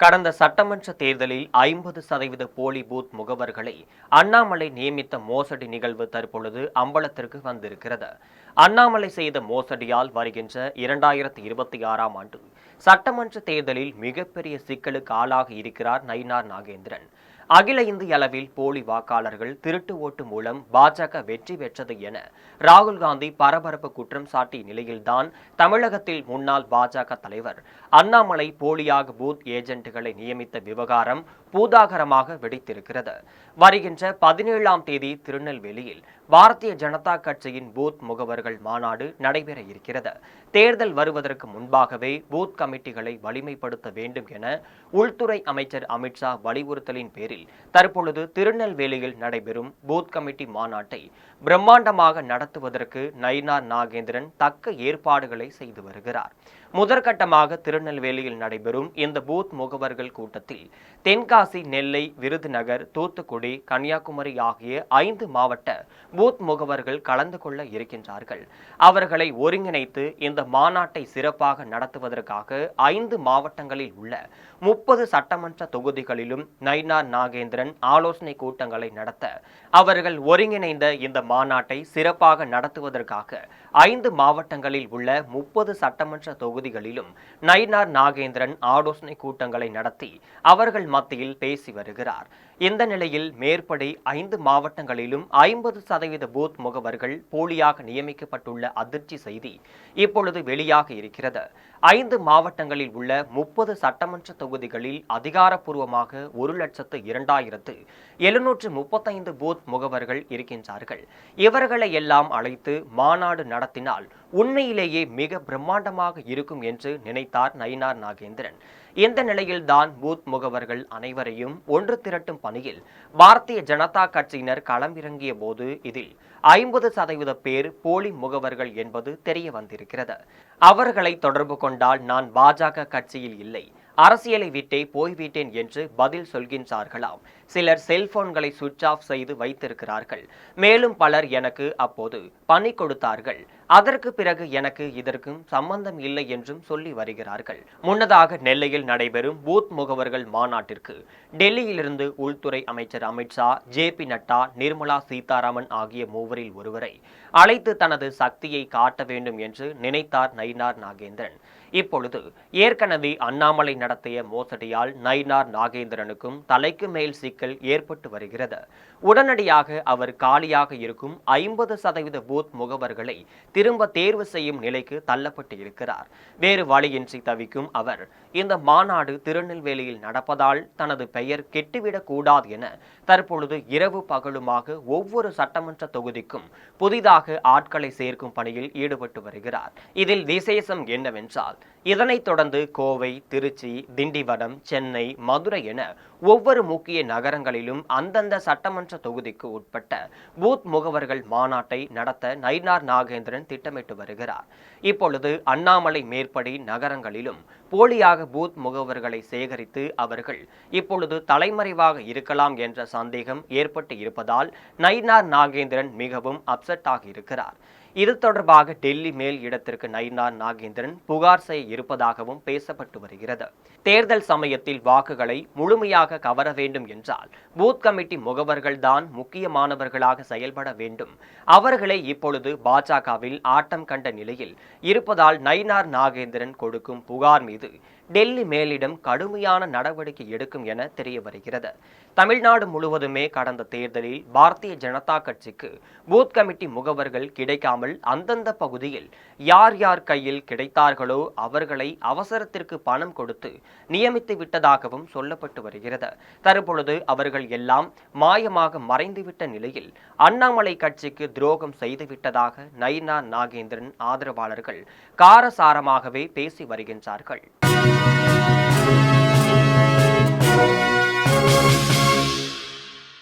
கடந்த சட்டமன்ற தேர்தலில் 50% போலி பூத் முகவர்களை அண்ணாமலை நியமித்த மோசடி நிகழ்வு தற்பொழுது அம்பலத்திற்கு வந்திருக்கிறது. அண்ணாமலை செய்த மோசடியால் வருகின்ற 2026ஆம் ஆண்டு சட்டமன்ற தேர்தலில் மிகப்பெரிய சிக்கலுக்கு ஆளாகி இருக்கிறார் நயினார் நாகேந்திரன். அகில இந்திய அளவில் போலி வாக்காளர்கள் திருட்டு ஓட்டு மூலம் பாஜக வெற்றி பெற்றது என ராகுல் காந்தி பரபரப்பு குற்றம் சாட்டிய நிலையில்தான் தமிழகத்தில் முன்னாள் பாஜக தலைவர் அண்ணாமலை போலியாக பூத் ஏஜென்ட்டுகளை நியமித்த விவகாரம் பூதாகரமாக வெடித்திருக்கிறது. வருகின்ற 17ஆம் தேதி திருநெல்வேலியில் பாரதிய ஜனதா கட்சியின் பூத் முகவர்கள் மாநாடு நடைபெற இருக்கிறது. தேர்தல் வருவதற்கு முன்பாகவே பூத் கமிட்டிகளை வலிமைப்படுத்த வேண்டும் என உள்துறை அமைச்சர் அமித்ஷா வலியுறுத்தலின் பேரில் தற்பொழுது திருநெல்வேலியில் நடைபெறும் பூத் கமிட்டி மாநாட்டை பிரம்மாண்டமாக நடத்துவதற்கு நயினார் நாகேந்திரன் தக்க ஏற்பாடுகளை செய்து வருகிறார். முதற்கட்டமாக திருநெல்வேலியில் நடைபெறும் இந்த பூத் முகவர்கள் கூட்டத்தில் தென்காசி, நெல்லை, விருதுநகர், தூத்துக்குடி, கன்னியாகுமரி ஆகிய 5 மாவட்ட பூத் முகவர்கள் கலந்து கொள்ள இருக்கின்றார்கள். அவர்களை ஒருங்கிணைத்து இந்த மாநாட்டை சிறப்பாக நடத்துவதற்காக 5 மாவட்டங்களில் உள்ள 30 சட்டமன்ற தொகுதிகளிலும் நயினார் நாகேந்திரன் ஆலோசனை கூட்டங்களை நடத்த அவர்கள் ஒருங்கிணைந்த இந்த மாநாட்டை சிறப்பாக நடத்துவதற்காக 5 மாவட்டங்களில் உள்ள 30 சட்டமன்ற தொகுதிகளிலும் நயினார் நாகேந்திரன் ஆலோசனை கூட்டங்களை நடத்தி அவர்கள் மத்தியில் பேசி வருகிறார். இந்த நிலையில் மேற்படி 5 மாவட்டங்களிலும் 50% பூத் முகவர்கள் போலியாக நியமிக்கப்பட்டுள்ள அதிர்ச்சி செய்தி இப்பொழுது வெளியாக இருக்கிறது. 5 மாவட்டங்களில் உள்ள 30 சட்டமன்ற தொகுதிகளில் அதிகாரப்பூர்வமாக 1,02,735 பூத் முகவர்கள் இருக்கின்றார்கள். இவர்களை எல்லாம் அழைத்து மாநாடு நடத்தினால் உண்மையிலேயே மிக பிரம்மாண்டமாக இருக்கும் என்று நினைத்தார் நயினார் நாகேந்திரன். இந்த நிலையில்தான் பூத் முகவர்கள் அனைவரையும் ஒன்று திரட்டும் பணியில் பாரதிய ஜனதா கட்சியினர் களமிறங்கிய போது இதில் 50% பேர் போலி முகவர்கள் என்பது தெரிய வந்திருக்கிறது. அவர்களை தொடர்பு கொண்டால் நான் பாஜக கட்சியில் இல்லை, அரசியலை விட்டே போய்விட்டேன் என்று பதில் சொல்கின்றார்களாம். சிலர் செல்போன்களை சுவிட்ச் ஆஃப் செய்து வைத்திருக்கிறார்கள். மேலும் பலர் எனக்கு அப்போது பணி கொடுத்தார்கள், அதற்கு பிறகு எனக்கு இதற்கும் சம்பந்தம் இல்லை என்றும் சொல்லி வருகிறார்கள். முன்னதாக நெல்லையில் நடைபெறும் பூத் முகவர்கள் மாநாட்டிற்கு டெல்லியிலிருந்து உள்துறை அமைச்சர் அமித்ஷா, JP நட்டா, நிர்மலா சீதாராமன் ஆகிய மூவரில் ஒருவரை அழைத்து தனது சக்தியை காட்ட வேண்டும் என்று நினைத்தார் நயினார் நாகேந்திரன். இப்பொழுது ஏற்கனவே அண்ணாமலை நடத்திய மோசடியால் நயினார் நாகேந்திரனுக்கும் தலைக்கு மேல் சிக்கல் ஏற்பட்டு வருகிறது. உடனடியாக அவர் காலியாக இருக்கும் 50% பூத் முகவர்களை திரும்ப தேர்வு செய்யும் நிலைக்கு தள்ளப்பட்டு இருக்கிறார். வேறு வழியின்றி தவிக்கும் அவர் இந்த மாநாடு திருநெல்வேலியில் நடப்பதால் தனது பெயர் கெட்டுவிடக் கூடாது என தற்பொழுது இரவு பகலுமாக ஒவ்வொரு சட்டமன்ற தொகுதிக்கும் புதிதாக ஆட்களை சேர்க்கும் பணியில் ஈடுபட்டு வருகிறார். இதில் விசேஷம் என்னவென்றால் இதனைத் தொடர்ந்து கோவை, திருச்சி, திண்டிவனம், சென்னை, மதுரை என ஒவ்வொரு முக்கிய நகரங்களிலும் அந்தந்த சட்டமன்ற தொகுதிக்கு உட்பட்ட பூத் முகவர்கள் மாநாட்டை நடத்த நயினார் நாகேந்திரன் திட்டமிட்டு வருகிறார். இப்பொழுது அண்ணாமலை மேற்படி நகரங்களிலும் போலியாக பூத் முகவர்களை சேகரித்து அவர்கள் இப்பொழுது தலைமறைவாக இருக்கலாம் என்ற சந்தேகம் ஏற்பட்டு இருப்பதால் நயினார் நாகேந்திரன் மிகவும் அப்செட் ஆகி இருக்கிறார். இது தொடர்பாக டெல்லி மேல் இடத்திற்கு நயினார் நாகேந்திரன் புகார் செய்ய இருப்பதாகவும் பேசப்பட்டு வருகிறது. தேர்தல் சமயத்தில் வாக்குகளை முழுமையாக கவர வேண்டும் என்றால் பூத் கமிட்டி முகவர்கள் தான் முக்கியமானவர்களாக செயல்பட வேண்டும். அவர்களை இப்பொழுது பாஜகவில் ஆட்டம் கண்ட நிலையில் இருப்பதால் நயினார் நாகேந்திரன் கொடுக்கும் புகார் மீது டெல்லி மேலிடம் கடுமையான நடவடிக்கை எடுக்கும் என தெரிய வருகிறது. தமிழ்நாடு முழுவதுமே கடந்த தேர்தலில் பாரதிய ஜனதா கட்சிக்கு பூத் கமிட்டி முகவர்கள் கிடைக்காமல் அந்தந்த பகுதியில் யார் யார் கையில் கிடைத்தார்களோ அவர்களை அவசரத்திற்கு பணம் கொடுத்து நியமித்து விட்டதாகவும் சொல்லப்பட்டு வருகிறது. தற்பொழுது அவர்கள் எல்லாம் மாயமாக மறைந்துவிட்ட நிலையில் அண்ணாமலை கட்சிக்கு துரோகம் செய்துவிட்டதாக நயினார் நாகேந்திரன் ஆதரவாளர்கள் காரசாரமாகவே பேசி வருகின்றார்கள்.